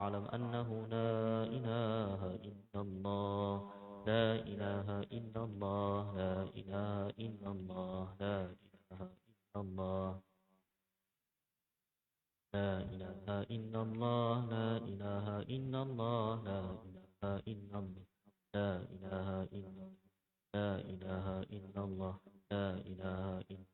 واعلم أنه لا إله إلا الله، لا إله إلا الله، لا إله إلا الله، لا إله إلا الله، لا إله إلا الله، لا إله إلا الله، لا إله إلا الله، لا إله إلا الله، لا إله إلا الله، لا إله إلا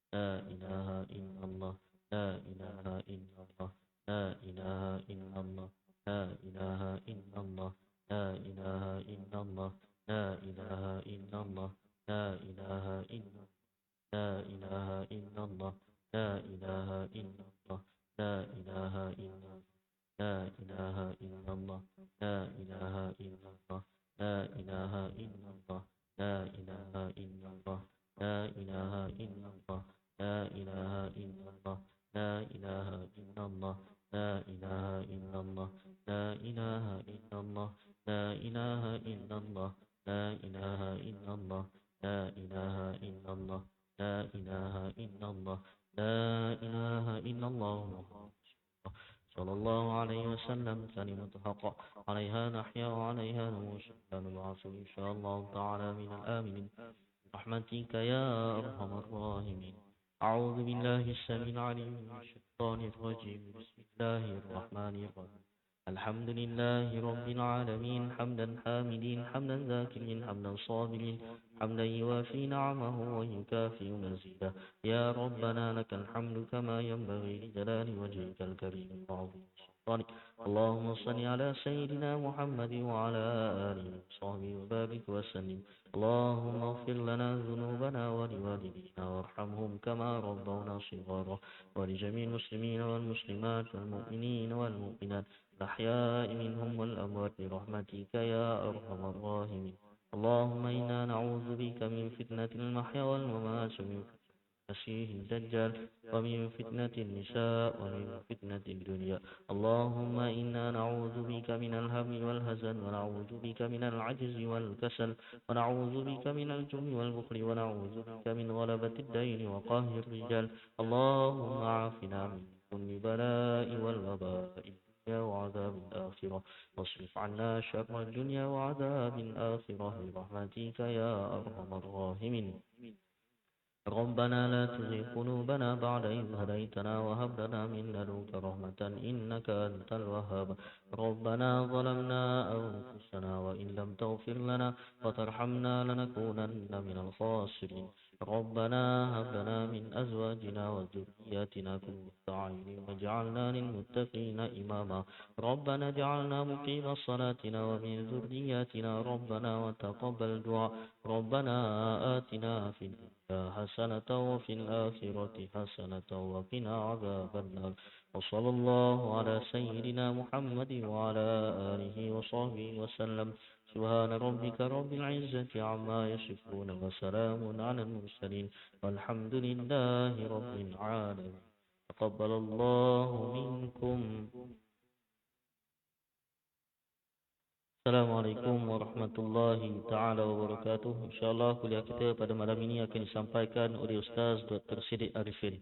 لا إله إلا الله، لا إله إلا الله، لا إله إلا الله، لا إله إلا الله، لا إله إلا الله، لا إله إلا الله، لا إله إلا لا إله إلا الله، لا إله إلا الله، لا إله إلا لا إله إلا الله، لا إله إلا الله، لا إله إلا الله، لا إله إلا الله، لا إله إلا الله، لا إله إلا الله، لا إله إلا الله، لا إله إلا الله، لا إله إلا الله، لا إله إلا الله، لا إله إلا الله، لا إله إلا الله، لا إله إلا الله، لا إله إلا الله، صلى الله عليه وسلم كلمة حق، عليها نحيا وعليها نموت، لا نبعث إن شاء الله تعالى من الآمنين برحمتك يا أرحم الراحمين. أعوذ بالله السميع العليم من الشيطان الرجيم، بسم الله الرحمن الرحيم. الحمد لله رب العالمين، حمدا حامدين، حمدا ذاكرين، حمدا صابرين، حمدا يوافي نعمه ويكافئ مزيدا. يا ربنا لك الحمد كما ينبغي لجلال وجهك الكريم وعظيم سلطانك. اللهم صل على سيدنا محمد وعلى آله وصحبه وبارك وسلم. اللهم اغفر لنا ذنوبنا ولوالدينا وارحمهم كما ربونا صغارا، ولجميع المسلمين والمسلمات والمؤمنين والمؤمنات الأحياء منهم والأموات برحمتك يا أرحم الراحمين. اللهم إنا نعوذ بك من فتنة المحيا والممات، ومن المسيح الدجال، ومن فتنة النساء، ومن فتنة الدنيا. اللهم إنا نعوذ بك من الهم والهزن، ونعوذ بك من العجز والكسل، ونعوذ بك من الجبن والبخل، ونعوذ بك من غلبة الدين وقهر الرجال. اللهم عافنا من كل بلاء والوباء الدنيا وعذاب الآخرة، واصرف عنا شر الدنيا وعذاب الآخرة برحمتك يا أرحم الراحمين. ربنا لا تزغ قلوبنا بعد إذ هديتنا وهب لنا من لدنك رحمة إنك أنت الوهاب. ربنا ظلمنا أنفسنا وإن لم تغفر لنا وترحمنا لنكونن من الخاسرين. ربنا هب لنا من أزواجنا وذرياتنا قرة أعين واجعلنا للمتقين إماما. ربنا اجعلنا مقيم صلاتنا ومن ذرياتنا ربنا وتقبل دعاء. ربنا آتنا في الدنيا حسنة وفي الآخرة حسنة وقنا عذاب النار. وصلى الله على سيدنا محمد وعلى آله وصحبه وسلم. سبحان ربك رب العزة عما يصفون، وسلام على المرسلين، والحمد لله رب العالمين. تقبل الله منكم. Assalamualaikum warahmatullahi taala wabarakatuh. Insyaallah kuliah kita pada malam ini akan disampaikan oleh Ustaz Dr. Siddiq Arifin.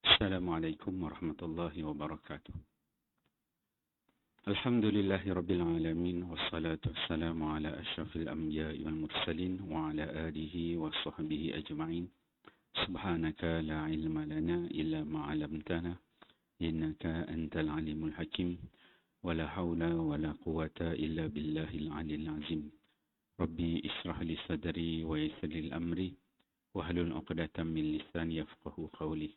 Assalamualaikum warahmatullahi wabarakatuh. Alhamdulillahi rabbil alamin wassalatu wassalamu ala asyrafil anbiya'i wal mursalin wa ala alihi wa sahbihi ajma'in. Subhanaka la ilma lana illa ma 'allamtana innaka antal alimul hakim. Wala haula wala quwata illa billahil aliyil azim. Rabbi israh li sadri wa yassir li amri wahlul 'uqdatam min lisani yafqahu qawli.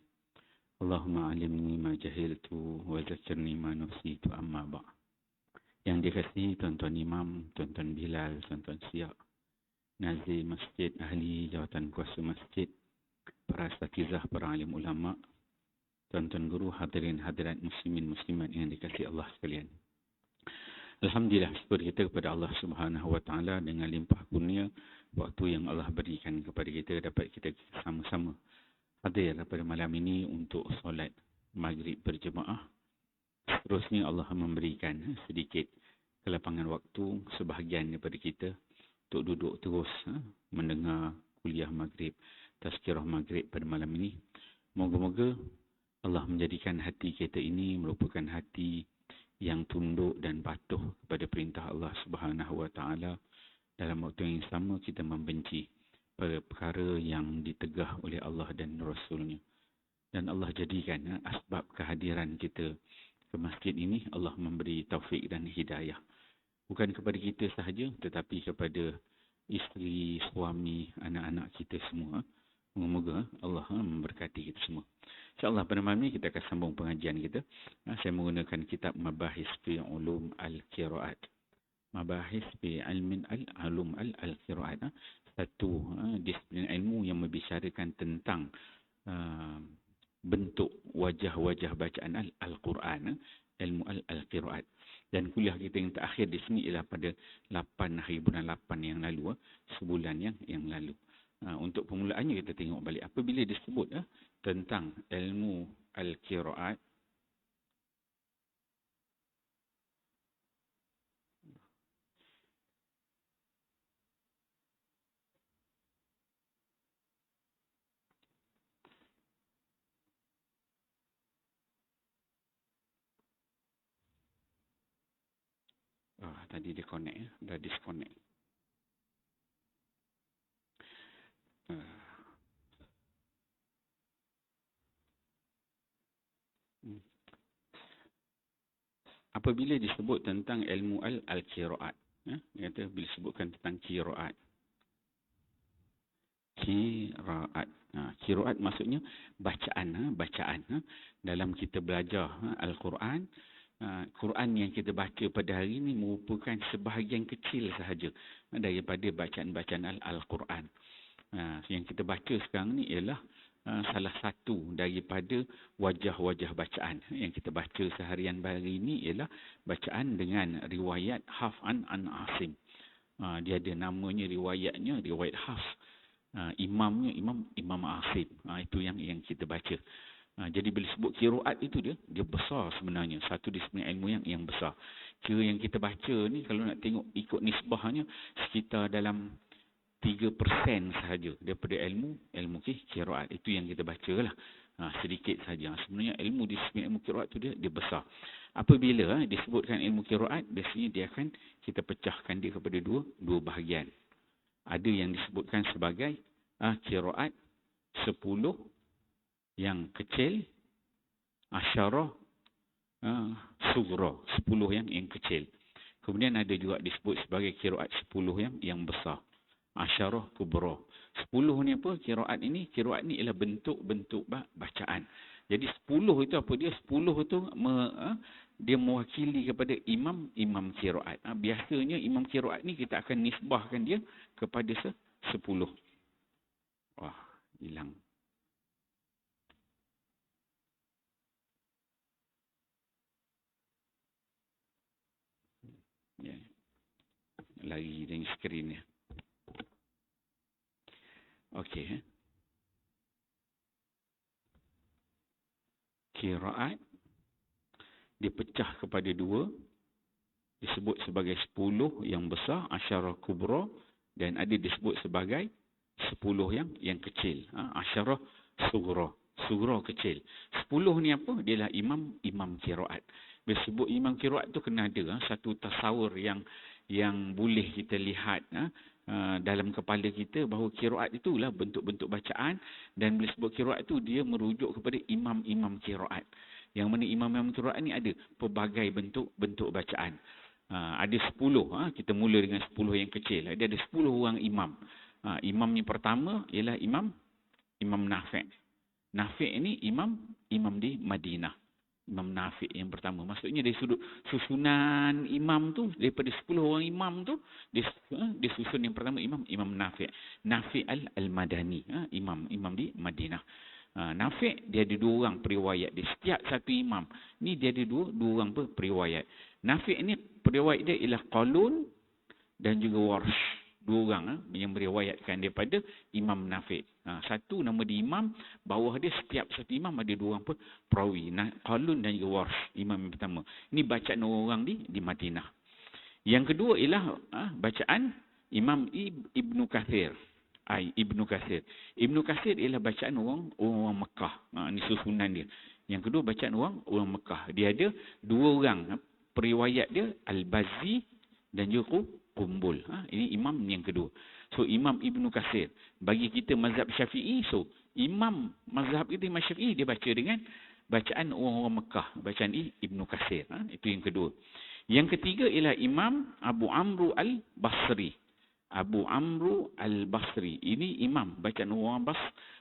Allahumma 'allimni ma jahiltu wa zakkirni ma nasitu amma ba'. Yang dikasihi tuan-tuan imam, tuan-tuan Bilal, tuan-tuan Siak, nazir masjid, ahli jawatan kuasa masjid, para asatizah, para alim ulama, tuan-tuan guru, hadirin hadirat muslimin muslimat yang dikasihi Allah sekalian. Alhamdulillah, syukur kita kepada Allah Subhanahu wa taala dengan limpah kurnia waktu yang Allah berikan kepada kita dapat kita sama-sama hadir pada malam ini untuk solat maghrib berjemaah. Seterusnya Allah memberikan sedikit kelapangan waktu sebahagian daripada kita untuk duduk terus mendengar kuliah maghrib, tazkirah maghrib pada malam ini. Moga-moga Allah menjadikan hati kita ini merupakan hati yang tunduk dan patuh kepada perintah Allah Subhanahu wa taala. Dalam waktu yang sama kita membenci perkara yang ditegah oleh Allah dan Rasulnya. Dan Allah jadikan asbab kehadiran kita ke masjid ini, Allah memberi taufik dan hidayah. Bukan kepada kita sahaja, tetapi kepada isteri, suami, anak-anak kita semua. Semoga Allah memberkati kita semua. InsyaAllah pada malam ini kita akan sambung pengajian kita. Saya menggunakan kitab Mabahis fi Ulum Al-Qiraat. Mabahis fi Ilmin Al-Ulum Al-Qiraat. Satu disiplin ilmu yang membicarakan tentang bentuk wajah-wajah bacaan Al-Quran, ilmu Al-Qiraat. Dan kuliah kita yang terakhir di sini ialah pada 8 hari bulan 8 yang lalu, sebulan yang lalu. Untuk permulaannya kita tengok balik apabila disebut tentang ilmu Al-Qiraat, tadi dia connect dah disconnect. Apabila disebut tentang ilmu Al-Qiraat, kata bila sebutkan tentang qiraat. Qiraat maksudnya bacaan. Dalam kita belajar Al-Quran, Quran yang kita baca pada hari ini merupakan sebahagian kecil sahaja daripada bacaan-bacaan Al-Quran. Yang kita baca sekarang ni ialah salah satu daripada wajah-wajah bacaan yang kita baca seharian hari ini ialah bacaan dengan riwayat Hafs an Asim. Dia ada namanya, riwayatnya riwayat Hafs. Imamnya Imam Asim. Itu yang kita baca. Jadi bila sebut qiraat itu dia besar sebenarnya, satu disiplin ilmu yang besar. Kira yang kita baca ni kalau nak tengok ikut nisbahnya sekitar dalam 3% sahaja daripada ilmu qiraat. Itu yang kita bacalah. Sedikit saja. Sebenarnya ilmu disiplin ilmu qiraat tu dia besar. Apabila disebutkan ilmu qiraat, biasanya dia akan kita pecahkan dia kepada dua bahagian. Ada yang disebutkan sebagai qiraat 10 yang kecil, asyarah sughra, 10 yang kecil. Kemudian ada juga disebut sebagai qiraat 10 yang besar, asyarah kubra. 10 ni apa? Qiraat ni ialah bentuk-bentuk bacaan. Jadi 10 itu apa dia? 10 itu dia mewakili kepada imam qiraat. Biasanya imam qiraat ni kita akan nisbahkan dia kepada 10. Wah, hilang. Ya. Lagi dari skrin ya. Okey. Qiraat dipecah kepada 2, disebut sebagai 10 yang besar, asyarah kubra, dan ada disebut sebagai 10 yang kecil. Asyarah sughra. Sughra kecil. 10 ni apa? Dia lah imam qiraat. Bila sebut imam qiraat tu kena ada satu tasawur yang boleh kita lihat dalam kepala kita bahawa qiraat itulah bentuk-bentuk bacaan, dan bila sebut qiraat tu dia merujuk kepada imam-imam qiraat. Yang mana imam-imam qiraat ni ada pelbagai bentuk bacaan. Ada 10, kita mula dengan 10 yang kecil. Dia ada 10 orang imam. Imam yang pertama ialah Imam Nafi'. Nafi' ni imam di Madinah. Imam Nafi' yang pertama. Maksudnya dari sudut susunan imam tu, daripada 10 orang imam tu, dia susun yang pertama Imam Nafi'. Nafi' al-Madani, imam di Madinah. Nafi' dia ada 2 orang periwayat dia. Setiap satu imam ni dia ada 2 orang periwayat. Nafi' ni periwayat dia ialah Qalun dan juga Warsh. 2 orang yang meriwayatkan daripada Imam Nafi'. Satu nama dia imam, bawah dia setiap satu imam ada 2 orang perawi. Qalun dan juga Warsh, imam yang pertama. Ini bacaan orang di Madinah. Yang kedua ialah bacaan Imam Ibnu Kathir. Ibnu Kathir. Ibnu Kathir ialah bacaan orang Mekah. Ini susunan dia. Yang kedua bacaan orang Mekah. Dia ada 2 orang periwayat dia, Al-Bazzi dan juga Qumbul. Ini imam yang kedua. So Imam Ibnu Kathir. Bagi kita mazhab Syafi'i, so imam mazhab kita Imam Syafi'i dia baca dengan bacaan orang-orang Mekah, bacaan Ibnu Kathir. Itu yang kedua. Yang ketiga ialah Imam Abu Amru al-Basri. Abu Amru al-Basri. Ini imam bacaan orang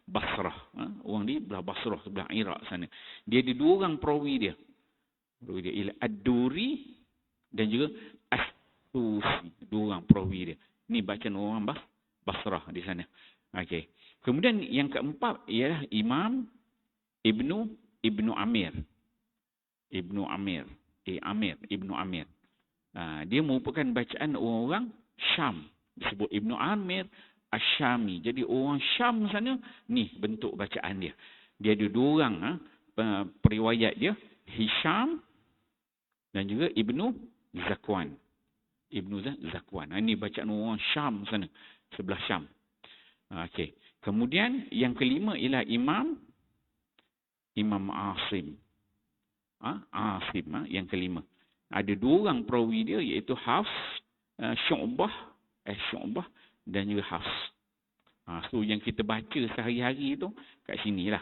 Basrah. Orang di belah Basrah, sebelah Iraq sana. Dia ada 2 orang perawi dia. Perawi dia ialah Ad-Duri dan juga As-Susi. 2 orang perawi dia. Ini bacaan orang Basrah di sana. Okey. Kemudian yang keempat ialah Imam Ibnu Amir. Ibnu Amir. Ibnu Amir. Dia merupakan bacaan orang Syam. Disebut Ibnu Amir Asy-Syami. Jadi orang Syam sana, ni bentuk bacaan dia. Dia ada 2 orang periwayat dia, Hisham dan juga Ibnu Zakwan. Ibnu Zakwan. Ini bacaan orang Syam sana, sebelah Syam. Okey. Kemudian yang kelima ialah Imam Asim. Asim yang kelima. Ada 2 orang perawi dia, iaitu Hafs, Syu'bah dan juga Hafs. So yang kita baca sehari-hari tu kat sinilah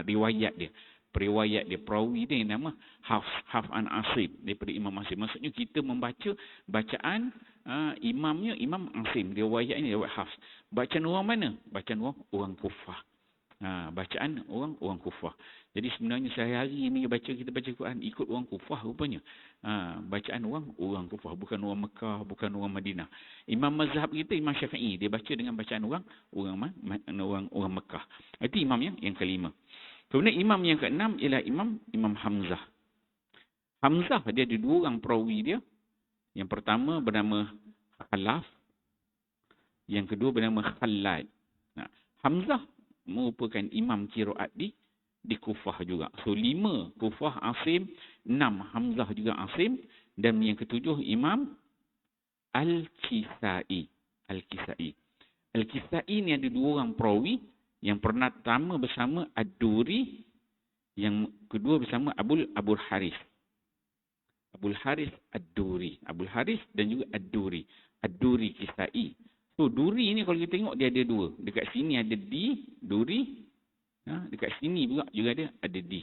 riwayat dia. Periwayat dia, perawi dia yang nama Hafs an Asim daripada Imam Asim. Maksudnya kita membaca bacaan imamnya Imam Asim. Riwayat ini riwayat Hafs. Bacaan orang mana? Bacaan orang Kufah. Bacaan orang Kufah. Jadi sebenarnya sehari-hari ni kita baca Quran ikut orang Kufah rupanya. Bacaan orang Kufah, bukan orang Mekah, bukan orang Madinah. Imam mazhab kita Imam Syafi'i, dia baca dengan bacaan orang Mekah. Itu imam yang kelima. Kemudian imam yang keenam ialah Imam Hamzah. Hamzah dia ada 2 orang perawi dia. Yang pertama bernama Khalaf, yang kedua bernama Khalad. Hamzah merupakan imam qiraat di Kufah juga. So 5 Kufah Asim, 6 Hamzah juga Asim, dan yang ketujuh Imam Al-Kisai. Al-Kisai ni ada 2 orang perawi. Yang pertama bersama Ad-Duri, yang kedua bersama Abul Haris. Abul Haris Ad-Duri. Abul Haris dan juga Ad-Duri. Ad-Duri Kisai. So Duri ni kalau kita tengok dia ada 2. Dekat sini ada Duri. Dekat sini juga ada di.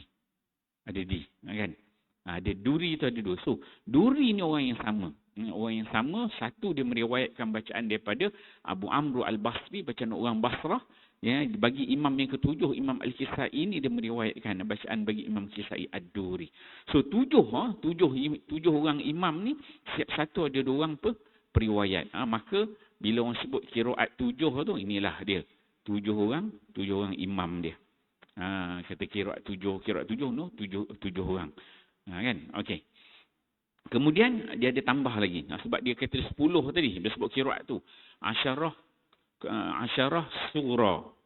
Ada di, kan? Ada Duri itu ada 2. So Duri ni orang yang sama. Orang yang sama, satu dia meriwayatkan bacaan daripada Abu Amru al-Basri, bacaan orang Basrah. Ya, bagi imam yang ketujuh, Imam Al-Kisai ini dia meriwayatkan bacaan bagi Imam Kisai Ad-Duri. So 7 orang imam ni, setiap satu ada 2 orang periwayat. Maka bila orang sebut qiraat 7 tu, inilah dia. 7 orang imam dia. Kata qiraat 7 no, 7 orang. Kan? Okey. Kemudian dia ada tambah lagi. Sebab dia kata 10 tadi, dia sebut qiraat tu. Asyarah sughra.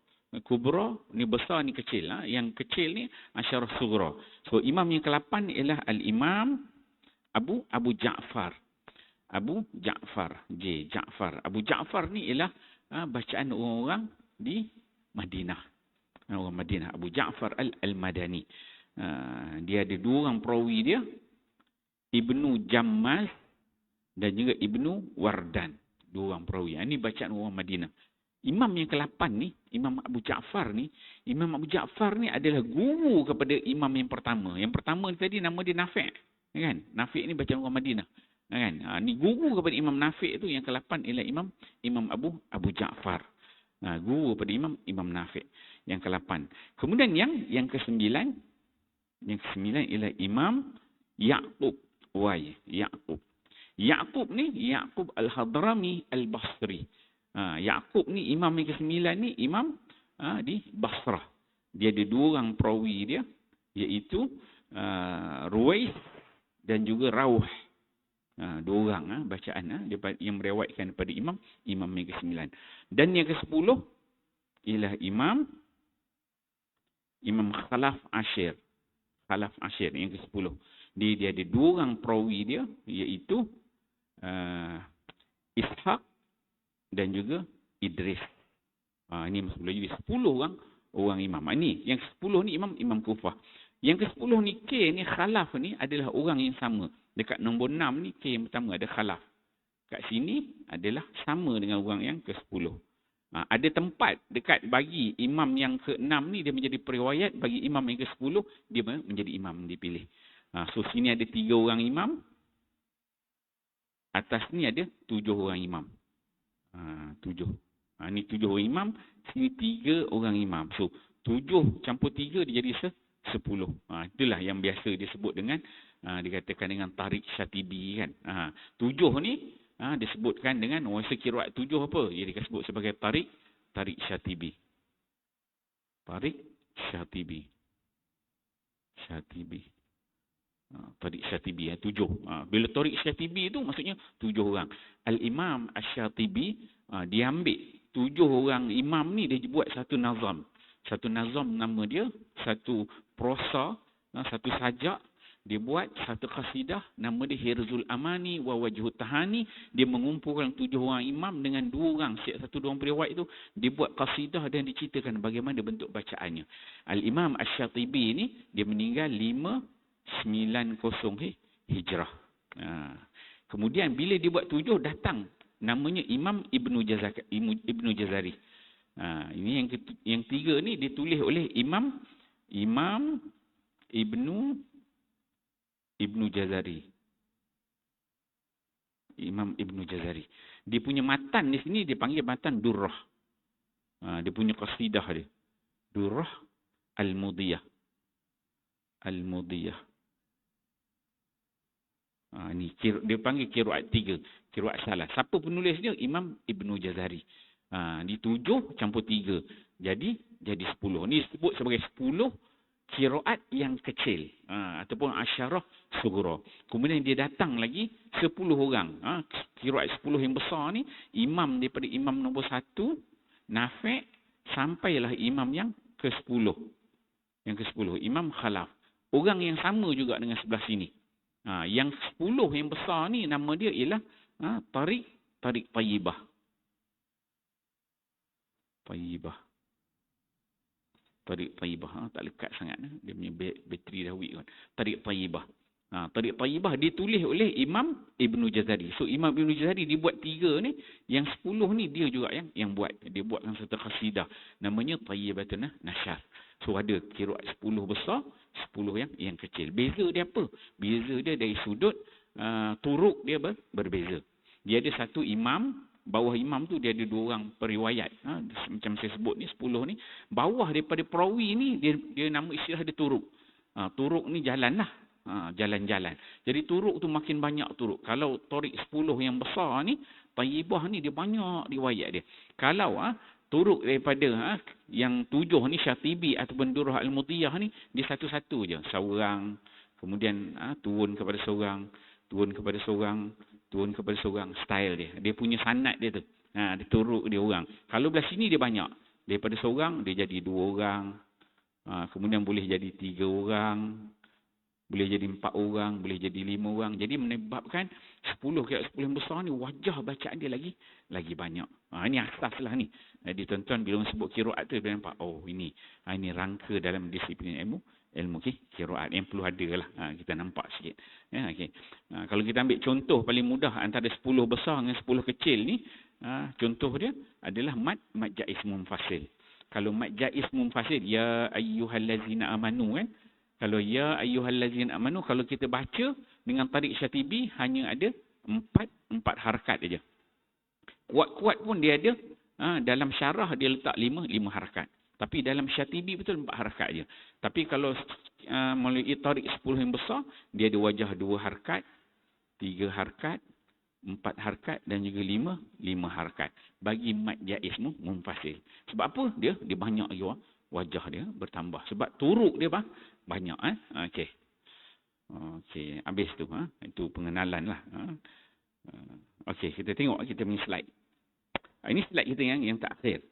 Kubra ni besar ni kecil. Yang kecil ni asyarah sughra. So imam yang ke-8 ialah al-Imam Abu Ja'far. Abu Ja'far. Abu Ja'far ni ialah bacaan orang di Madinah. Orang Madinah, Abu Ja'far Al-Madani. Dia ada 2 orang perawi dia, Ibnu Jammal dan juga Ibnu Wardan. 2 orang perawi. Ini bacaan orang Madinah. Imam yang ke-8 ni, Imam Abu Ja'far ni adalah guru kepada imam yang pertama. Yang pertama tadi nama dia Nafi', kan? Nafi' ni bacaan orang Madinah, kan? Ni guru kepada Imam Nafi' tu. Yang ke-8 ialah Imam Abu Ja'far. Guru kepada Imam Nafi'. Yang ke-8. Kemudian yang ke-9 ialah Imam Ya'qub ni Ya'qub Al-Hadrami Al-Basri. Ya'qub ni imam yang ke-9 ni imam di Basrah. Dia ada 2 orang perawi dia, iaitu Ruwais dan juga Rawh. 2 orang bacaan yang meriwayatkan daripada imam yang ke-9. Dan yang ke-10 ialah Imam Khalaf Ashir yang ke-10. Dia ada 2 orang perawi dia, iaitu Ishaq dan juga Idris. Ini masuk jadi 10 orang imam. Ini yang ke-10 ni imam Kufah. Yang ke-10 ni K ni Khalaf ni adalah orang yang sama. Dekat nombor 6 ni K yang pertama ada Khalaf. Kat sini adalah sama dengan orang yang ke-10. Ada tempat dekat bagi imam yang ke-6 ni dia menjadi periwayat, bagi imam yang ke-10 dia menjadi imam dipilih. So sini ada 3 orang imam. Atas ni ada 7 orang imam. 7. Ni 7 orang imam, sini 3 orang imam. So 7 campur 3 dia jadi 10. Itulah yang biasa disebut dengan dikatakan dengan tarik syatibi, kan. 7 ni disebutkan dengan sekiraan 7 apa? Ia disebut sebagai tarik syatibi. Tarik syatibi. Tarik syatibi 7. Bila tarik syatibi itu maksudnya 7 orang. Al-Imam Asy-Syatibi dia ambil 7 orang imam ni, dia buat satu nazam. Satu nazam nama dia, satu prosa, satu sajak. Dia buat satu qasidah, nama dia Hirzul Amani wa Wajhut Tahani. Dia mengumpulkan 7 orang imam dengan 2 orang, satu 2 orang periwayat itu. Dia buat qasidah dan diceritakan bagaimana bentuk bacaannya. Al-Imam Asy-Syatibi ni dia meninggal 590 Hijrah. Kemudian bila dia buat 7, datang namanya Imam Ibnu Jazari. Ini yang 3 ni ditulis oleh Imam Ibnu Jazari. Imam Ibnu Jazari. Dia punya matan di sini dia panggil matan Durrah. Dia punya qasidah dia. Durrah Al-Mudiyah. Ni dia panggil qiraat 3, qiraat salah. Siapa penulis dia? Imam Ibnu Jazari. Ni 7 campur 3. Jadi 10. Ni disebut sebagai 10 qiraat yang kecil, ataupun asyarah sughra. Kemudian dia datang lagi 10 orang. Qiraat 10 yang besar ni, imam daripada imam nombor 1 Nafi' sampailah imam yang ke-10. Yang ke-10 Imam Khalaf. Orang yang sama juga dengan sebelah sini. Yang 10 yang besar ni nama dia ialah Tarik Tayyibah. Tarik Tayyibah. Tak lekat sangat. Dia punya bateri dah weak kan. Tarik Tayyibah. Tarik Tayyibah ditulis oleh Imam Ibnu Jazari. So Imam Ibnu Jazari dia buat 3 ni. Yang 10 ni dia juga yang buat. Dia buatkan satu qasidah. Namanya Tayyibatun Nasyar. So ada qiraat 10 besar, 10 yang kecil. Beza dia apa? Beza dia dari sudut turuk dia berbeza. Dia ada satu imam, bawah imam tu dia ada 2 orang periwayat. Macam saya sebut ni 10 ni. Bawah daripada perawi ni dia nama istilah dia turuk. Turuk ni jalan lah. Jalan-jalan. Jadi turuk tu makin banyak turuk. Kalau tarik 10 yang besar ni, Tayyibah ni dia banyak riwayat dia. Kalau turuk daripada yang 7 ni Syatibi ataupun Durrah Al-Mudiyah ni, dia satu-satu je. Seorang, kemudian turun kepada seorang, turun kepada seorang, turun kepada seorang. Style dia. Dia punya sanad dia tu. Dia turuk dia orang. Kalau belah sini dia banyak. Daripada seorang dia jadi 2 orang. Kemudian boleh jadi 3 orang. boleh jadi 4 orang, boleh jadi 5 orang. Jadi menyebabkan 10 qiraat 10 yang besar ni wajah bacaan dia lagi banyak. Ini asas lah ni. Jadi tuan-tuan bila orang sebut qiraat tu dia nampak ini rangka dalam disiplin ilmu qiraat yang perlu ada lah. Kita nampak sikit. Ya, okay. Kalau kita ambil contoh paling mudah antara 10 besar dengan 10 kecil ni, contoh dia adalah mad jaiz munfasil. Kalau mad jaiz munfasil, ya ayyuhallazina amanu kan. Kalau ya ayyuhallazina amanu, kalau kita baca dengan tarik syatibi hanya ada 4 harakat aja. Kuat-kuat pun dia ada, dalam syarah dia letak 5 harakat. Tapi dalam syatibi betul 4 harakat aja. Tapi kalau melalui tarik 10 yang besar, dia ada wajah 2 harakat, 3 harakat, 4 harakat dan juga 5 harakat. Bagi mad jaiz munfasil. Sebab apa? Dia banyak juga wajah dia bertambah. Sebab turuk dia banyak. Okey. Okey, habis tu. Itu pengenalan lah. Okey, kita tengok kita punya slide. Ini slide kita yang terakhir.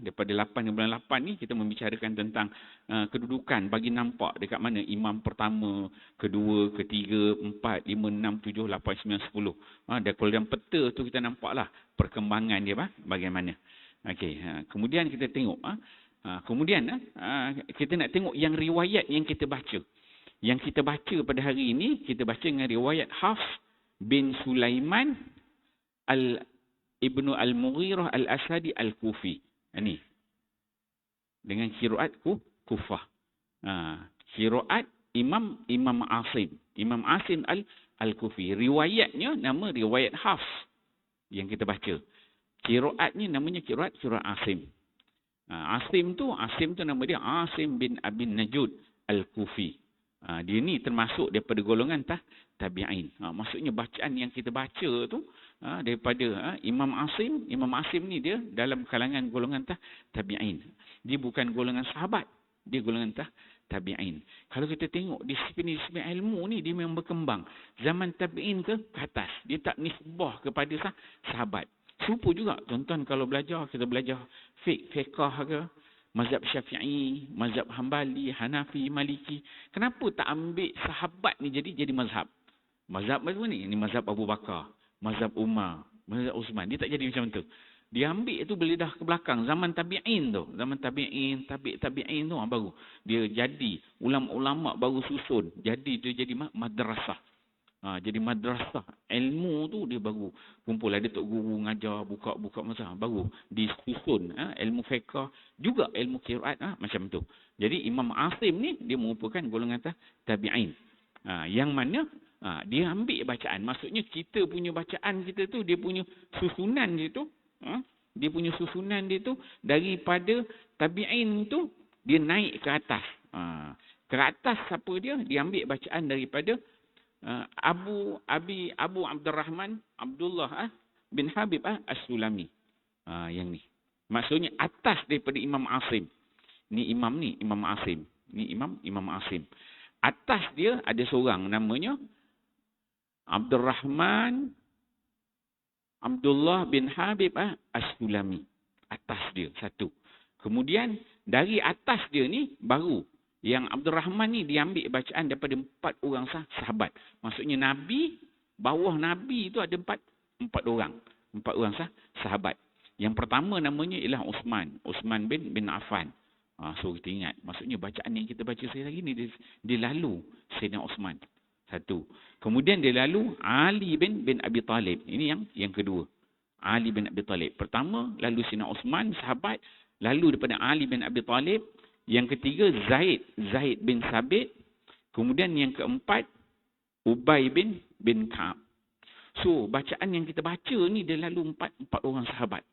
Daripada 8 bulan 8 ni kita membicarakan tentang kedudukan bagi nampak dekat mana imam pertama, kedua, ketiga, 4, 5, 6, 7, 8, 9, 10. Dan kalau dalam peta tu kita nampaklah perkembangan dia bagaimana. Okey, kemudian kita tengok kemudian kita nak tengok yang riwayat yang kita baca. Yang kita baca pada hari ini, kita baca dengan riwayat Hafs bin Sulaiman Ibnu Al-Mughirah Al-Asadi Al-Kufi. Ini. Dengan qiraat Kufah. Qiraat Imam Asim. Imam Asim Al-Kufi. Riwayatnya nama riwayat Hafs yang kita baca. Qiraatnya namanya qiraat Asim. Asim tu nama dia Asim bin Abin Najud Al-Kufi. Dia ni termasuk daripada golongan tabi'in. Maksudnya bacaan yang kita baca tu daripada Imam Asim ni dia dalam kalangan golongan tabi'in. Dia bukan golongan sahabat, dia golongan tabi'in. Kalau kita tengok disiplin ilmu ni dia memang berkembang. Zaman tabi'in ke atas, dia tak nisbah kepada sahabat. Serupa juga tuan-tuan kalau kita belajar fiqh ke, mazhab Syafi'i, mazhab Hambali, Hanafi, Maliki. Kenapa tak ambil sahabat ni jadi mazhab? Mazhab apa ni? Ini mazhab Abu Bakar, mazhab Umar, mazhab Uthman. Dia tak jadi macam tu. Dia ambil tu bila dah ke belakang zaman tabi'in tu. Zaman tabi'in, tabi'in tu baru dia jadi ulama-ulama baru susun. Jadi dia jadi madrasah. Jadi madrasah ilmu tu dia baru kumpul ada tok guru ngajar buka masa baru disusun ilmu fiqh juga ilmu qiraat macam tu. Jadi Imam Asim ni dia merupakan golongan tabi'in. Yang mana dia ambil bacaan, maksudnya kita punya bacaan kita tu dia punya susunan dia tu daripada tabi'in tu dia naik ke atas. Ke atas siapa dia ambil bacaan daripada Abu Abdurrahman Abdullah bin Habib As-Sulami. Yang ni maksudnya atas daripada Imam Asim. Imam Asim. Imam Asim. Atas dia ada seorang namanya Abdurrahman Abdullah bin Habib As-Sulami. Atas dia satu. Kemudian dari atas dia ni baru yang Abdul Rahman ni diambil bacaan daripada 4 orang sahabat. Maksudnya Nabi, bawah Nabi itu ada 4 orang. 4 orang sahabat. Yang pertama namanya ialah Uthman bin Affan. So kita ingat, maksudnya bacaan yang kita baca sekali lagi ni dia lalu Sayyidina Uthman. Satu. Kemudian dia lalu Ali bin Abi Talib. Ini yang kedua. Ali bin Abi Talib. Pertama lalu Sayyidina Uthman sahabat, lalu daripada Ali bin Abi Talib. Yang ketiga Zaid bin Sabit. Kemudian yang keempat Ubay bin Ka'ab. So bacaan yang kita baca ni dia lalu empat orang sahabat.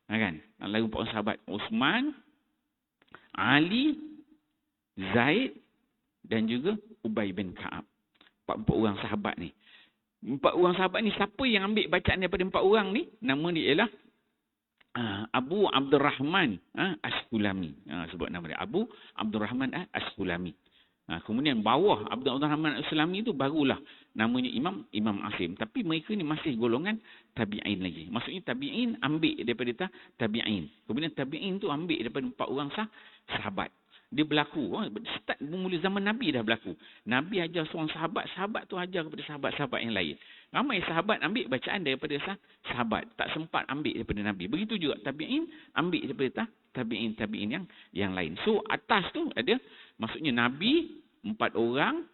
Kan? Lalu 4 orang sahabat. Uthman, Ali, Zaid dan juga Ubay bin Ka'ab. 4 orang sahabat ni. 4 orang sahabat ni siapa yang ambil bacaan daripada 4 orang ni? Nama dia ialah Abu Abdurrahman As-Sulami. Sebut nama dia Abu Abdurrahman As-Sulami. Kemudian bawah Abdurrahman As-Sulami itu barulah namanya Imam Asim. Tapi mereka ni masih golongan tabi'in lagi. Maksudnya tabi'in ambil daripada tabi'in. Kemudian tabi'in tu ambil daripada 4 orang sahabat. dia berlaku. Start bermula zaman Nabi dah berlaku. Nabi ajar seorang sahabat, sahabat tu ajar kepada sahabat-sahabat yang lain. Ramai sahabat ambil bacaan daripada sahabat, tak sempat ambil daripada Nabi. Begitu juga tabi'in ambil daripada tabi'in yang lain. So atas tu ada, maksudnya Nabi 4 orang,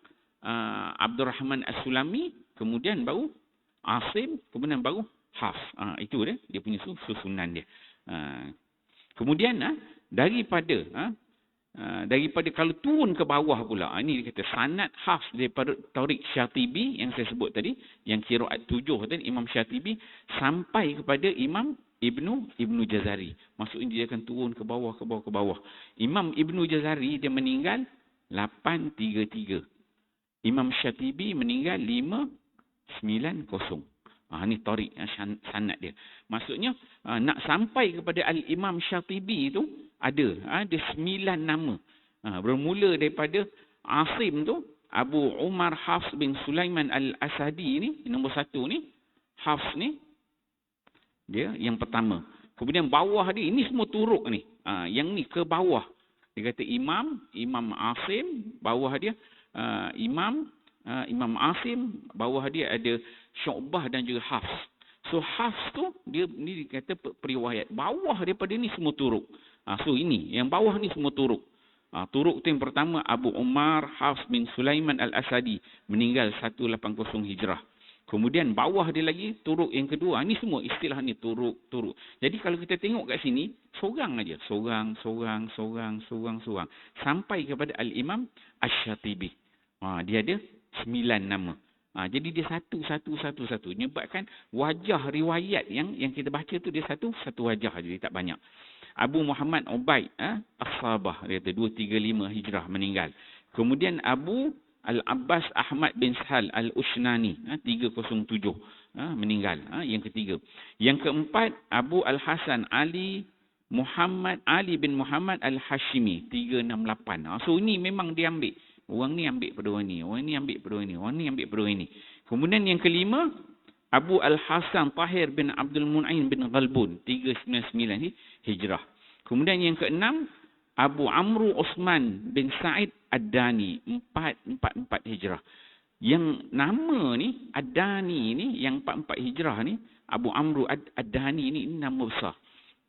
Abdul Rahman As-Sulami, kemudian baru Asim, kemudian baru Hafs. Itu dia punya susunan dia. Kemudian daripada kalau turun ke bawah pula, ini dia kata sanad Hafs daripada Tariq Syatibi yang saya sebut tadi, yang qiraat 7 tadi, Imam Syatibi, sampai kepada Imam Ibnu Jazari. Maksudnya dia akan turun ke bawah. Imam Ibnu Jazari dia meninggal 833. Imam Syatibi meninggal 590. Ini Tariq sanad dia. Maksudnya nak sampai kepada Al-Imam Syatibi itu ada 9 nama. Bermula daripada Asim tu, Abu Umar Hafs bin Sulaiman Al-Asadi ni, nombor 1 ni. Hafs ni, dia yang pertama. Kemudian bawah dia, ini semua turuk ni. Yang ni ke bawah. Dia kata Imam Asim, bawah dia Imam Asim, bawah dia ada Syu'bah dan juga Hafs. So Hafs tu dia ni kata periwayat. Bawah daripada ni semua turuk. So ini yang bawah ni semua turuk. Turuk tu yang pertama Abu Umar Hafs bin Sulaiman Al-Asadi, meninggal 180 Hijrah. Kemudian bawah dia lagi turuk yang kedua. Ini semua istilah ni turuk. Jadi kalau kita tengok kat sini, seorang aja, seorang. Sampai kepada Al-Imam Asy-Syatibi. Dia ada 9 nama. Jadi dia satu. Menyebabkan wajah riwayat yang kita baca tu dia satu wajah, jadi tak banyak. Abu Muhammad Ubaid As-Sabah, dia kata 235 Hijrah meninggal. Kemudian Abu Al-Abbas Ahmad bin Sahal Al-Ushnani 307 meninggal. Yang ketiga. Yang keempat Abu Al-Hasan Ali bin Muhammad Al-Hashimi 368. So ini memang dia ambil. Orang ni ambil pada orang ni, orang ni ambil pada orang ni, orang ni ambil pada orang ni. Kemudian yang kelima, Abu Al-Hasan Tahir bin Abdul Mun'in bin Ghalbun 399 Hijrah. Kemudian yang keenam, Abu Amru Osman bin Sa'id Ad-Dani 444 Hijrah. Yang nama ni Ad-Dani ni, yang 44 Hijrah ni, Abu Amru Ad-Dani ni nama besar.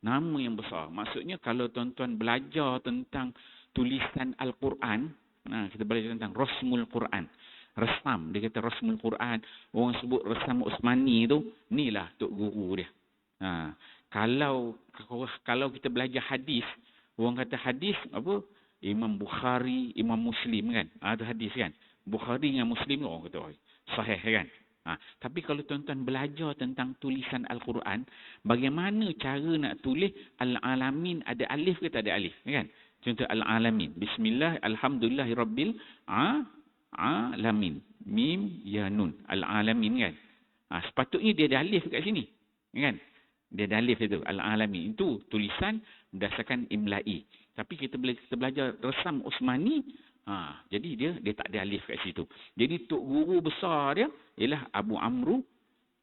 Nama yang besar. Maksudnya kalau tuan-tuan belajar tentang tulisan Al-Quran, kita belajar tentang Rasmul Quran. Resam, dia kata Rasmul Quran. Orang sebut Resam Osmani tu, inilah tok guru dia. Kalau kita belajar hadis, orang kata hadis apa? Imam Bukhari, Imam Muslim kan? Ada hadis kan? Bukhari dengan Muslim orang kata sahih kan? Tapi kalau tuan-tuan belajar tentang tulisan Al-Quran, bagaimana cara nak tulis Al-Alamin, ada alif ke tak ada alif kan? Contoh Al-Alamin. Bismillah, Alhamdulillahirabbil alamin. Mim, ya, nun. Al-Alamin kan. Sepatutnya dia ada alif kat sini. Kan? Dia ada alif itu. Al-Alamin. Itu tulisan berdasarkan imla'i. Tapi kita belajar Resam Osmani. Jadi dia tak ada alif kat situ. Jadi tok guru besar dia ialah Abu Amru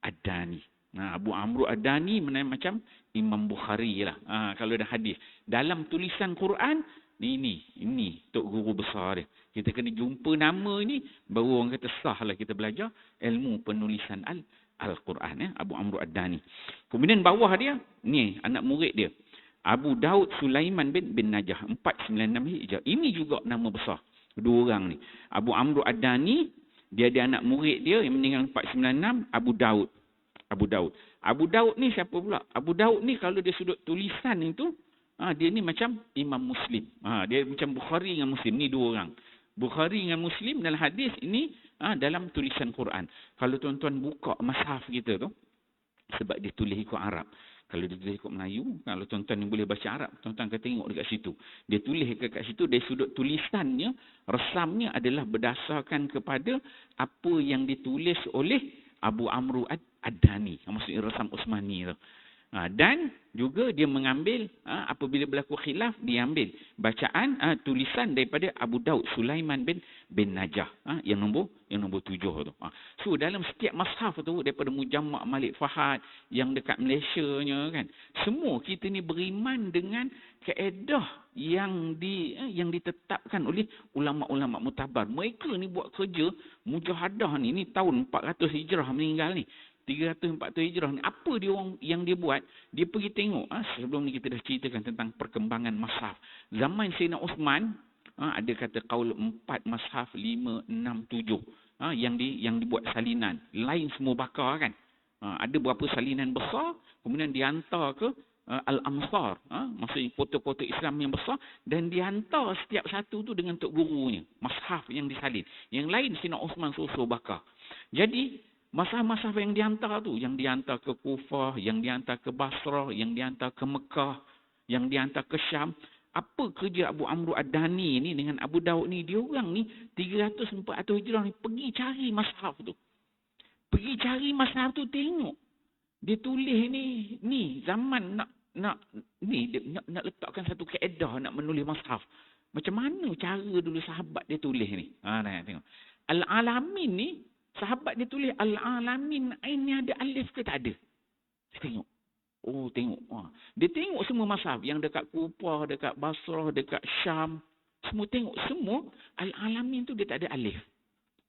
Ad-Dani. Abu Amru Ad-Dani macam Imam Bukhari lah. Kalau ada hadis. Dalam tulisan Quran, ini tok guru besar dia. Kita kena jumpa nama ni, baru orang kata sah lah kita belajar ilmu penulisan Al-Quran. Abu Amru Ad-Dani. Kemudian bawah dia, ni anak murid dia. Abu Daud Sulaiman bin Najah 496 Hijrah. Ini juga nama besar. Dua orang ni. Abu Amru Ad-Dani, dia ada anak murid dia yang meninggal 496, Abu Daud ni siapa pula? Abu Daud ni kalau dia sudut tulisan itu, dia ni macam Imam Muslim. Dia macam Bukhari dengan Muslim. Ni dua orang. Bukhari dengan Muslim dalam hadis ini dalam tulisan Quran. Kalau tuan-tuan buka mushaf kita tu, sebab dia tulis ikut Arab. Kalau dia tulis ikut Melayu, kalau tuan-tuan yang boleh baca Arab, tuan-tuan akan tengok dekat situ. Dia tulis dekat situ, dari sudut tulisannya, resamnya adalah berdasarkan kepada apa yang ditulis oleh Abu Amru Ad-Dani. Maksudnya Resam Osmani tu. Dan juga dia mengambil apabila berlaku khilaf, dia ambil bacaan tulisan daripada Abu Daud Sulaiman bin Najah yang nombor 7 tu. So dalam setiap mashaf tu daripada Mujamma' Malik Fahad yang dekat Malaysia-nya kan, semua kita ni beriman dengan kaedah yang ditetapkan oleh ulama-ulama mutabar. Mereka ni buat kerja mujahadah ni tahun 400 Hijrah meninggal ni. 300-400 Hijrah ni, apa dia orang yang dia buat? Dia pergi tengok. Sebelum ni kita dah ceritakan tentang perkembangan mashaf. Zaman Sayyidina Osman, ada kata qaul 4 mashaf, 5, 6, 7 yang dibuat salinan. Lain semua bakar kan. Ada beberapa salinan besar, kemudian dihantar ke Al-Amsar, maksudnya foto-foto Islam yang besar, dan dihantar setiap satu tu dengan tok gurunya. Mashaf yang disalin. Yang lain Sayyidina Osman suruh bakar. Jadi mashaf-mashaf yang dihantar tu, yang dihantar ke Kufah, yang dihantar ke Basrah, yang dihantar ke Mekah, yang dihantar ke Syam. Apa kerja Abu Amru Ad-Dani ni dengan Abu Daud ni? Dia orang ni 300-400 Hijrah ni pergi cari mashaf tu. Pergi cari mashaf tu, tengok. Dia tulis ni zaman nak letakkan satu kaedah nak menulis mashaf. Macam mana cara dulu sahabat dia tulis ni? Tengok. Al-Alamin ni, sahabat dia tulis Al-Alamin ni ada alif ke tak ada? Dia tengok. Tengok. Dia tengok semua mashaf yang dekat Kufah, dekat Basrah, dekat Syam. Semua tengok. Semua Al-Alamin tu dia tak ada alif.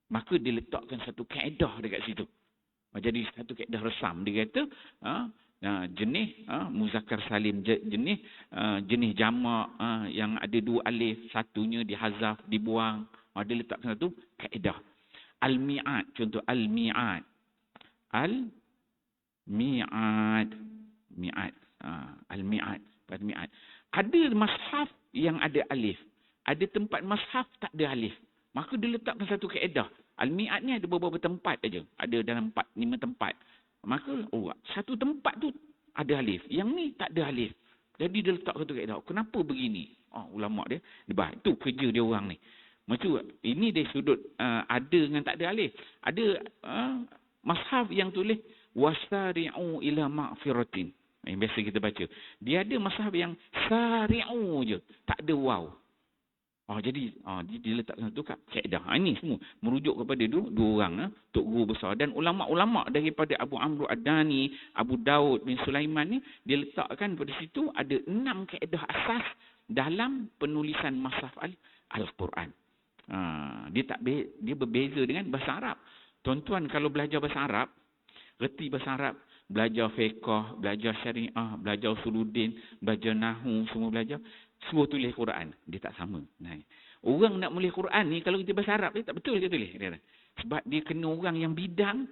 Maka dia letakkan satu kaedah dekat situ. Jadi satu kaedah resam. Dia kata jenis muzakkar salim, jenis jamak yang ada 2 alif, satunya dihazaf, dibuang. Dia letakkan satu kaedah. Al-Mi'ad, contoh Al-Mi'ad. Al-Mi'ad. Al-Mi'ad. Ada mashaf yang ada alif. Ada tempat mashaf tak ada alif. Maka dia letakkan satu kaedah. Al-Mi'ad ni ada beberapa tempat aja. Ada dalam 4-5 tempat. Maka satu tempat tu ada alif. Yang ni tak ada alif. Jadi dia letak satu kaedah. Kenapa begini? Ulama dia bahas. Itu kerja dia orang ni. Macam ini dari sudut ada dengan tak ada alif. Ada mashaf yang tulis wasari'u ila ma'firatin. Yang biasa kita baca. Dia ada mashaf yang sari'u je, tak ada waw. Jadi dia letakkan satu kaedah. Ini semua merujuk kepada dua orang, tok guru besar dan ulama-ulama daripada Abu Amru Ad-Dani, Abu Daud bin Sulaiman ni, dia letakkan pada situ ada 6 kaedah asas dalam penulisan mashaf Al-Quran. Dia berbeza dengan bahasa Arab. Tuan-tuan kalau belajar bahasa Arab, reti bahasa Arab, belajar fiqh, belajar syariah, belajar usuluddin, belajar nahwu, semua tulis Quran. Dia tak sama. Orang nak menulis Quran ni, kalau kita bahasa Arab, dia tak betul dia tulis. Sebab dia kena orang yang bidang.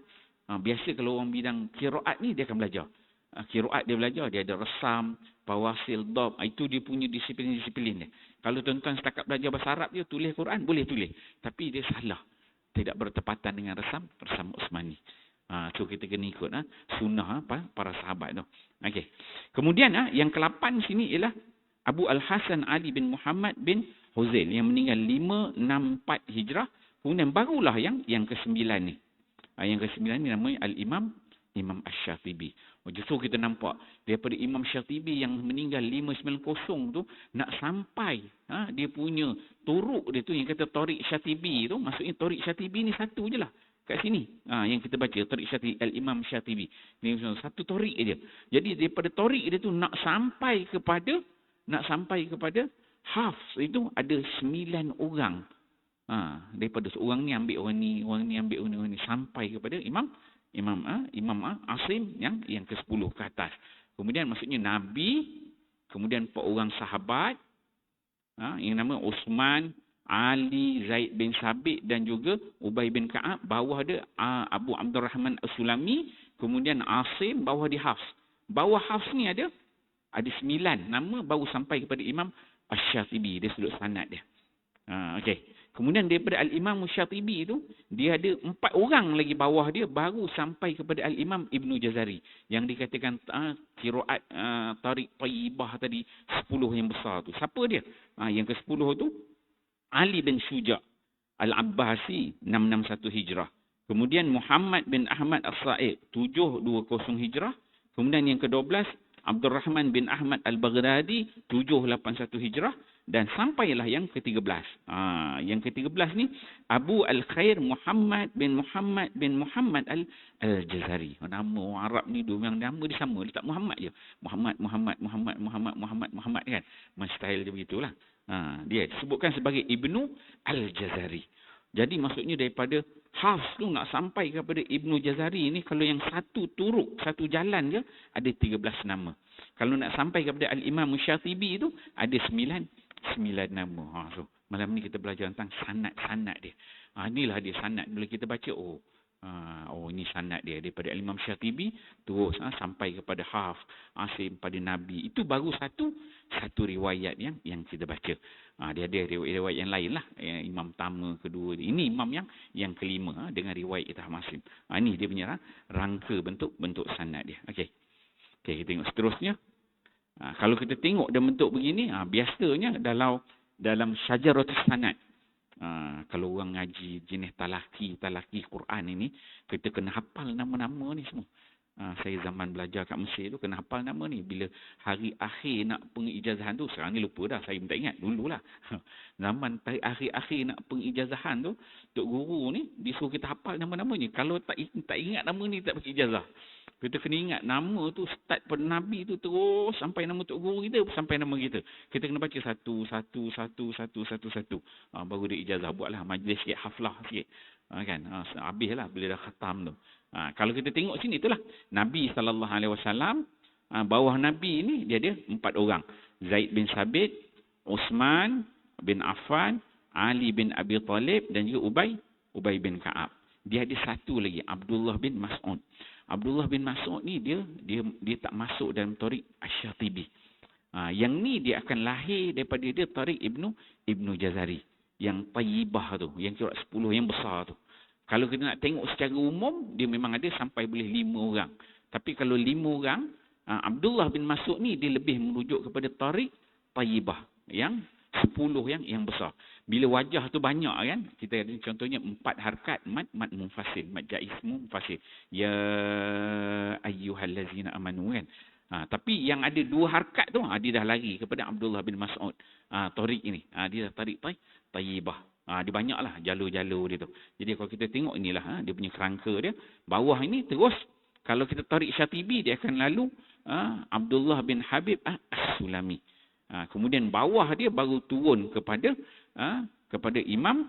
Biasa kalau orang bidang qiraat ni, dia akan belajar. Qiraat dia belajar, dia ada resam, fawasil, dhab. Itu dia punya disiplin-disiplin dia. Kalau tuan-tuan setakat belajar bahasa Arab dia, tulis Quran, boleh tulis. Tapi dia salah. Tidak bertepatan dengan resam Utsmani. So kita kena ikut sunnah para sahabat tu. Okey. Kemudian yang ke-8 sini ialah Abu Al-Hasan Ali bin Muhammad bin Huzail yang meninggal 564 Hijrah. Kemudian barulah yang ke-9 ni. Yang ke-9 ni namanya Al-Imam Asy-Syatibi. Justru kita nampak daripada Imam Syatibi yang meninggal 590 tu nak sampai dia punya turuk dia tu yang kata Tariq Syatibi tu, maksudnya Tariq Syatibi ni satu je lah kat sini. Yang kita baca Tariq Syatibi, Al-Imam Syatibi. Ni satu tariq je. Jadi daripada tariq dia tu nak sampai kepada Hafs itu ada 9 orang. Daripada seorang ni ambil orang ni, orang ni ambil orang ni sampai kepada Imam Asim yang ke-10 ke atas. Kemudian maksudnya Nabi, kemudian 4 orang sahabat, yang nama Uthman, Ali, Zaid bin Sabit dan juga Ubay bin Ka'ab. Bawah dia Abu Abdurrahman As-Sulami, kemudian Asim, bawah dia Hafs. Bawah Hafs ni ada 9 nama baru sampai kepada Imam Asy-Syatibi. Dia sudut sanad dia. Okey. Kemudian daripada Al-Imam Syatibi itu, dia ada 4 orang lagi bawah dia baru sampai kepada Al-Imam Ibnu Jazari. Yang dikatakan qiraat Tariq Thayyibah tadi, 10 yang besar tu. Siapa dia? Yang ke-10 tu Ali bin Syuja' Al-Abbasi 661 Hijrah. Kemudian Muhammad bin Ahmad As-Sa'id 720 Hijrah. Kemudian yang ke-12, Abdul Rahman bin Ahmad Al-Baghdadi 781 Hijrah, dan sampailah yang ke-13. Yang ke-13 ni Abu Al-Khair Muhammad bin Muhammad Al-Jazari. Nama orang Arab ni memang nama dia sama, dia tak Muhammad je. Muhammad kan. Style dia begitulah. Dia disebutkan sebagai Ibnu Al-Jazari. Jadi maksudnya daripada Hafs tu nak sampai kepada Ibnu Jazari ni, kalau yang satu turuk, satu jalan je, ada 13 nama. Kalau nak sampai kepada Al-Imam Syatibi tu, ada 9 nama. So, malam ni kita belajar tentang sanad dia. Inilah dia sanad. Bila kita baca, ini sanad dia. Daripada Al-Imam Syatibi, terus sampai kepada Hafs, Asim pada Nabi. Itu baru satu riwayat yang kita baca. Dia ada riwayat yang lain lah. Imam pertama, kedua. Ini imam yang kelima dengan riwayat Itah Masim. Ini dia punya rangka bentuk sanad dia. Okey, kita tengok seterusnya. Kalau kita tengok dia bentuk begini, biasanya dalam syajaratus sanad. Kalau orang ngaji jenis talaki Quran ini, kita kena hafal nama-nama ni semua. Saya zaman belajar kat Mesir tu kena hafal nama ni. Bila hari akhir nak pengijazahan tu, sekarang ni lupa dah, saya minta ingat dululah. Zaman hari akhir nak pengijazahan tu, Tok Guru ni disuruh kita hafal nama-nama ni. Kalau tak ingat nama ni, tak bagi ijazah. Kita kena ingat nama tu start pada Nabi tu terus sampai nama Tok Guru kita, sampai nama kita. Kita kena baca satu. Baru dia ijazah. Buatlah majlis sikit, haflah sikit. Kan? Habislah bila dah khatam tu. Kalau kita tengok sini itulah Nabi SAW, bawah Nabi ni dia ada 4 orang. Zaid bin Sabit, Uthman bin Affan, Ali bin Abi Talib dan juga Ubay bin Ka'ab. Dia ada satu lagi, Abdullah bin Mas'ud. Abdullah bin Mas'ud ni dia tak masuk dalam Tariq Asy-Syatibi. Yang ni dia akan lahir daripada dia Tariq Ibnu Jazari. Yang Tayyibah tu, yang kira 10 yang besar tu. Kalau kita nak tengok secara umum, dia memang ada sampai boleh 5 orang. Tapi kalau 5 orang, Abdullah bin Mas'ud ni dia lebih merujuk kepada Tariq Tayyibah. Yang 10 yang besar. Bila wajah tu banyak kan, kita ada contohnya 4 harkat, mad munfasil, mad jaiz munfasil. Ya ayyuhallazina amanu kan. Tapi yang ada 2 harkat tu, dia dah lari kepada Abdullah bin Mas'ud. Tariq ini, dia dah Tariq Tayyibah. Dia banyaklah jalur-jalur dia tu. Jadi kalau kita tengok inilah dia punya kerangka dia. Bawah ini terus, kalau kita Tariq Syatibi, dia akan lalu Abdullah bin Habib As-Sulami. Kemudian bawah dia baru turun kepada Imam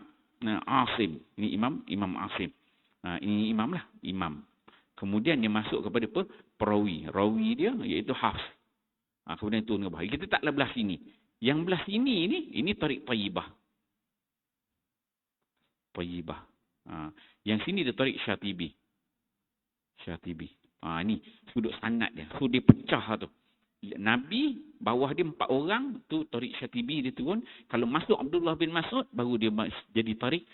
Asim. Ini Imam Asim. Ini imam lah, imam. Kemudian dia masuk kepada perawi. Rawi dia iaitu Hafs. Kemudian turun ke bawah. Kita taklah belah sini. Yang belah sini ini Tariq Tayyibah. Yang sini dia Tariq Syatibi. Ni sudut sanad dia. So dia pecah tu. Nabi bawah dia 4 orang tu Tariq Syatibi dia turun. Kalau masuk Abdullah bin Mas'ud baru dia jadi Tariq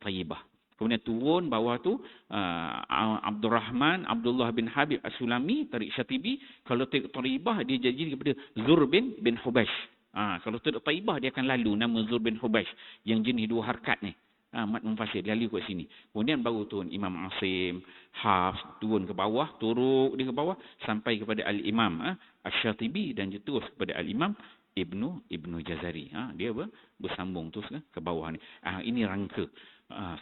Tayyibah. Kemudian turun bawah tu Abdul Rahman Abdullah bin Habib As-Sulami Tariq Syatibi. Kalau Tariq Tayyibah dia jadi kepada Zur bin Hubaysh. Kalau Tariq Tayyibah dia akan lalu nama Zur bin Hubaysh yang jenis 2 harkat ni. Mad munfasil dia lalu kat sini. Kemudian baru turun Imam Asim, Hafs, turun ke bawah, turuk dia ke bawah sampai kepada Al-Imam Asy-Syatibi dan terus kepada Al-Imam Ibnu Jazari. Dia bersambung terus ke bawah ni. Ini rangka.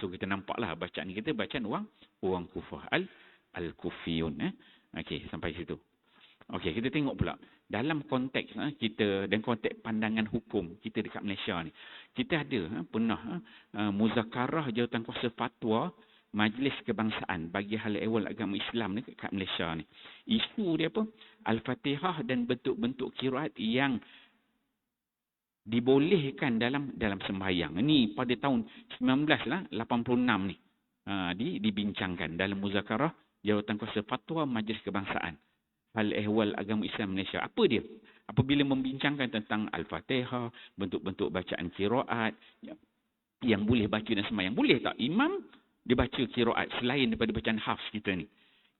So kita nampaklah bacaan ni, kita bacaan orang Kufah Al-Kufiyun. Okey, sampai situ. Okey, kita tengok pula dalam konteks kita dan konteks pandangan hukum kita dekat Malaysia ni. Kita ada pernah muzakarah jawatankuasa fatwa Majlis Kebangsaan bagi hal ehwal agama Islam ni kat Malaysia ni. Isu dia apa? Al-Fatihah dan bentuk-bentuk qiraat yang dibolehkan dalam sembahyang. Ini pada tahun 1986 ni. Dibincangkan dalam muzakarah jawatankuasa fatwa Majlis Kebangsaan hal ehwal agama Islam Malaysia. Apa dia? Apabila membincangkan tentang Al-Fatihah, bentuk-bentuk bacaan qiraat yang boleh baca dan sembahyang. Boleh tak imam dia baca qiraat selain daripada bacaan Hafs kita ni?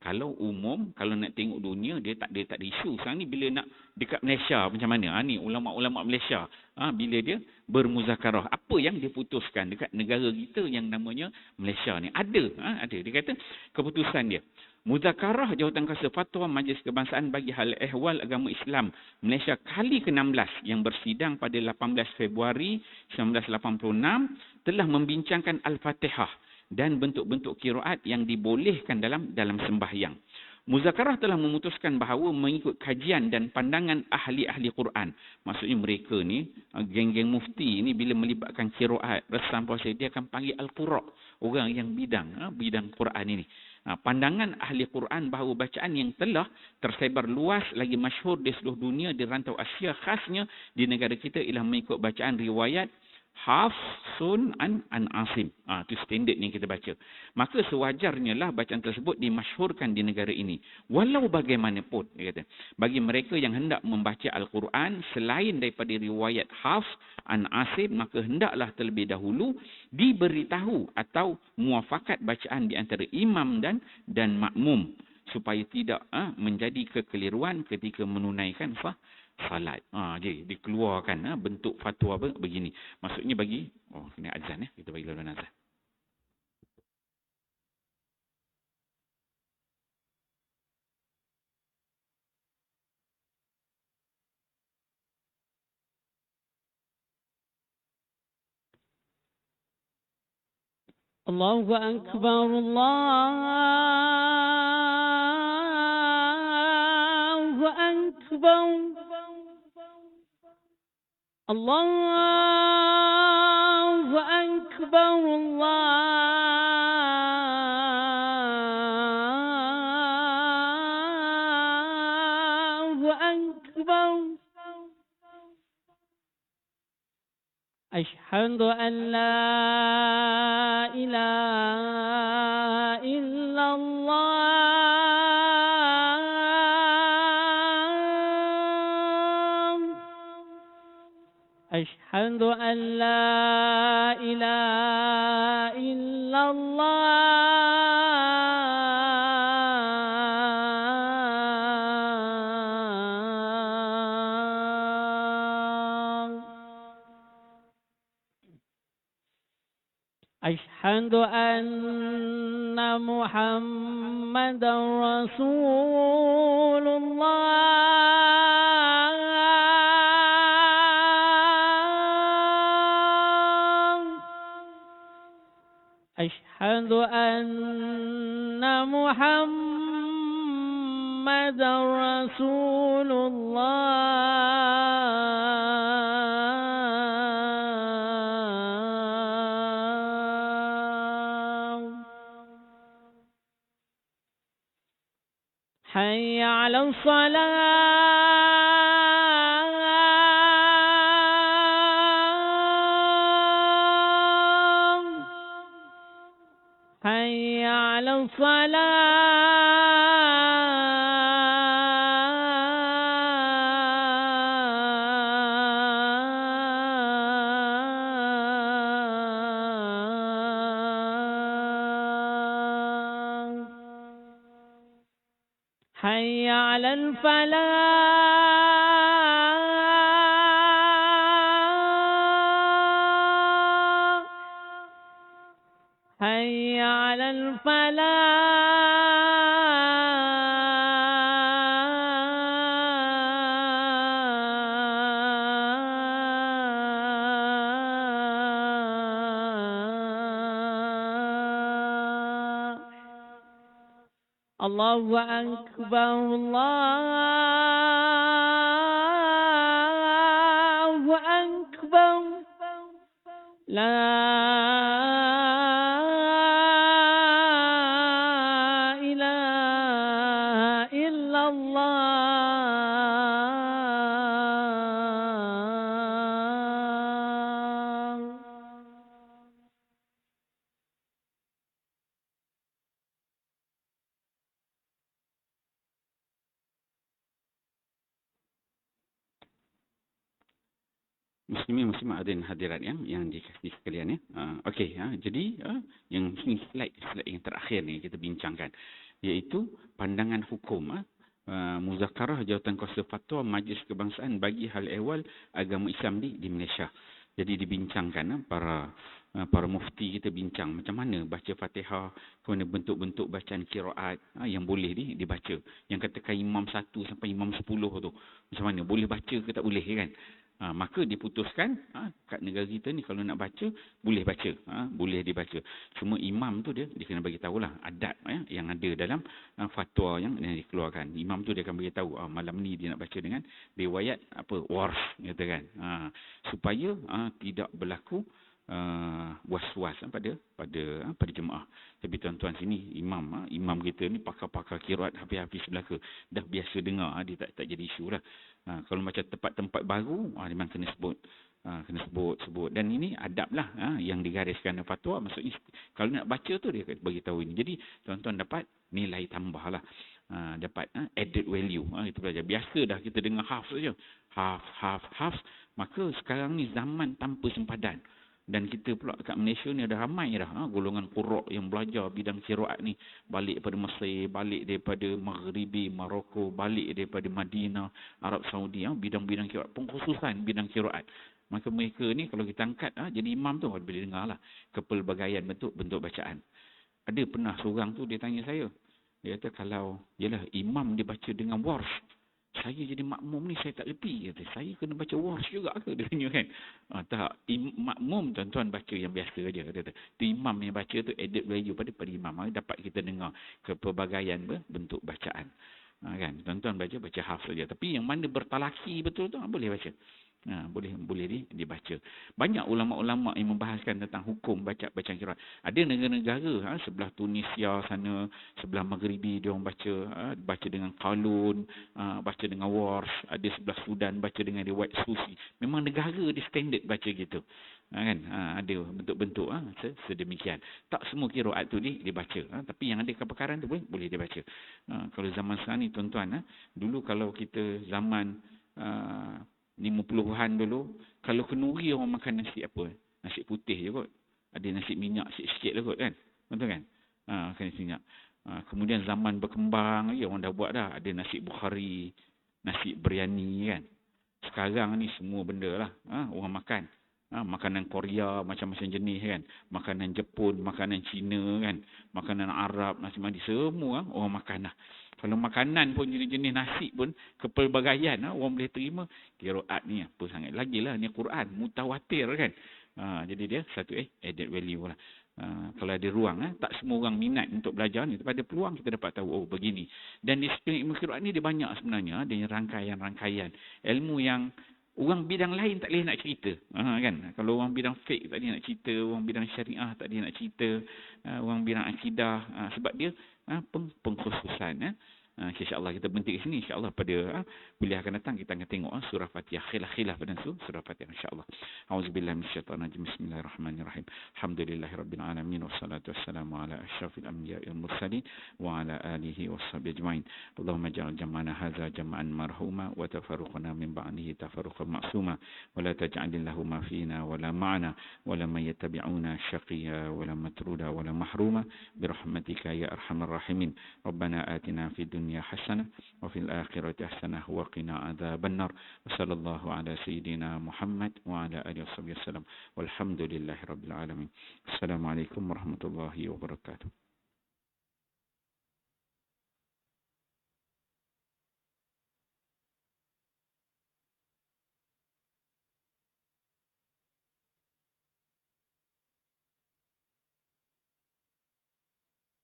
Kalau umum, kalau nak tengok dunia, dia tak ada isu. Sekarang ni bila nak dekat Malaysia macam mana? Ni ulama-ulama Malaysia, bila dia bermuzakarah, apa yang dia putuskan dekat negara kita yang namanya Malaysia ni? Ada. Dia kata keputusan dia. Muzakarah Jawatankuasa Fatwa Majlis Kebangsaan bagi hal ehwal agama Islam Malaysia kali ke-16 yang bersidang pada 18 Februari 1986 telah membincangkan Al-Fatihah dan bentuk-bentuk qiraat yang dibolehkan dalam sembahyang. Muzakarah telah memutuskan bahawa mengikut kajian dan pandangan ahli-ahli Quran. Maksudnya mereka ni, geng-geng mufti ni bila melibatkan qiraat, resam puasa, dia akan panggil Al-Qura', orang yang bidang Quran ini. Pandangan ahli Quran bahawa bacaan yang telah tersebar luas lagi masyhur di seluruh dunia di rantau Asia, khasnya di negara kita, ialah mengikut bacaan riwayat Hafs an Asim. Itu standard yang kita baca. Maka sewajarnya lah bacaan tersebut dimasyhurkan di negara ini. Walau bagaimanapun, dia kata, bagi mereka yang hendak membaca Al-Quran selain daripada riwayat Hafs an Asim, maka hendaklah terlebih dahulu diberitahu atau muafakat bacaan di antara imam dan makmum, supaya tidak menjadi kekeliruan ketika menunaikan salat. Jadi dikeluarkan bentuk fatwa begini. Maksudnya bagi ini azan kita bagi laluan azan. Allahu Akbar, Allahu Akbar, Allahu Akbar, Allahu Akbar. Asyhadu an la ilaha illallah. Asyhadu an la ilaha illallah. Asyhadu anna Muhammadar Rasulullah. Asyhadu anna Muhammadar Rasulullah. Hayya 'alas salam. Hayya 'alas salam. Hayya 'alal falah. Hayya 'alal falah. Allahu Akbar, Allahu Akbar. La ilaha illallah. Muslimin muslimat hadirin hadirat yang dikasihi sekalian Okey, jadi yang slide yang terakhir ni kita bincangkan. iaitu pandangan hukum. Muzakarah Jawatan Kuasa Fatwa Majlis Kebangsaan bagi hal ehwal agama Islam di Malaysia. Jadi dibincangkan para mufti kita bincang macam mana baca Fatihah, kemudian bentuk-bentuk bacaan qiraat yang boleh dibaca. Yang katakan imam 1 sampai imam 10 tu macam mana, boleh baca ke tak boleh kan? Maka diputuskan kat negara kita ni kalau nak baca boleh baca, boleh dibaca. Cuma imam tu dia kena bagi tahulah adab yang ada dalam fatwa yang dikeluarkan. Imam tu dia akan bagi tahu malam ni dia nak baca dengan riwayat wars kata kan. Supaya tidak berlaku was-was pada jemaah. Tapi tuan-tuan sini imam kita ni pakar-pakar qiraat hafiz-hafiz belaka. Dah biasa dengar, dia tak jadi isu lah. Kalau macam tempat-tempat baru memang kena sebut. Dan ini adab lah yang digariskan dalam fatwa. Maksudnya kalau nak baca tu dia bagi tahu ini. Jadi tuan-tuan dapat nilai tambah lah. Dapat added value. Itu belajar. Biasa dah kita dengar half saja. Half. Maka sekarang ni zaman tanpa sempadan. Dan kita pula kat Malaysia ni ada ramai dah golongan qurra yang belajar bidang qiraat ni, balik daripada Mesir, balik daripada Maghribi, Morocco, balik daripada Madinah, Arab Saudi, bidang-bidang qiraat, pengkhususan bidang qiraat. Maka mereka ni kalau kita angkat jadi imam tu boleh dengarlah kepelbagaian bentuk bacaan. Ada pernah seorang tu dia tanya saya, dia kata kalau yalah imam dia baca dengan wars, saya jadi makmum ni saya tak reti. Kata, saya kena baca wars juga ke? Dia tanya kan. Tak, makmum tuan-tuan baca yang biasa aja. Kata, tu imam yang baca tu added value pada imam. Dapat kita dengar kepelbagaian bentuk bacaan. Kan? Tuan-tuan baca half saja. Tapi yang mana bertalaki betul tu boleh baca. Boleh dibaca. Banyak ulama-ulama yang membahaskan tentang hukum bacaan qiraat. Ada negara-negara sebelah Tunisia sana, sebelah Maghribi dia orang baca dengan qalun, baca dengan wars. Ada sebelah Sudan baca dengan riwayat susi. Memang negara dia standard baca gitu. Kan? Ada bentuk-bentuk sedemikian. Tak semua qiraat tu dibaca. Tapi yang ada kepakaran tu boleh dibaca. Kalau zaman sekarang ni tuan-tuan, dulu kalau kita zaman 50-an dulu, kalau kenduri orang makan nasi apa? Nasi putih je kot. Ada nasi minyak sikit-sikit lah kot kan? Betul kan? Makan nasi minyak. Kemudian zaman berkembang lagi, orang dah buat dah. Ada nasi Bukhari, nasi biryani kan? Sekarang ni semua benda lah. Orang makan. Makanan Korea, macam-macam jenis kan? Makanan Jepun, makanan Cina kan? Makanan Arab, nasi mandi, semua orang makan lah. Kalau makanan pun jenis-jenis nasi pun kepelbagaian orang boleh terima. Qiraat ni apa sangat. Lagilah ni Quran mutawatir kan. Jadi dia satu added value lah. Kalau ada ruang tak semua orang minat untuk belajar ni, tapi ada peluang kita dapat tahu begini. Dan disiplin ilmu qiraat ni dia banyak sebenarnya, ada rangkaian-rangkaian ilmu yang orang bidang lain tak boleh nak cerita. Kan? Kalau orang bidang fiqh tak boleh nak cerita, orang bidang syariah tak boleh nak cerita, orang bidang akidah, sebab dia pengkhususan. InsyaAllah kita berhenti di sini. InsyaAllah pada kuliah akan datang kita akan tengok surah Fatihah, khilaf pada surah Fatihah insyaAllah. A'udzubillahi minasyaitanir rajim. Bismillahirrahmanirrahim. Alhamdulillahirabbil alamin wassalatu wassalamu ala asyrafil anbiya'i wal mursalin wa ala alihi washabihi ajmain. Allahumma ja'al jam'ana hadza jam'an marhuma wa tafarruqana min ba'dihi tafarruqan ma'suma wa la taj'al lahum fina wa la ma'ana wa la man yattabi'una syaqiyya wa la matruda wa la mahruma birahmatika ya arhamar rahimin. Rabbana atina fid dunya hasanah wa fil akhirati hasanah wa qina adzabannar. Wassallallahu ala sayyidina Muhammad wa ala alihi wasallam. Walhamdulillahirabbil alamin. Assalamualaikum warahmatullahi wabarakatuh.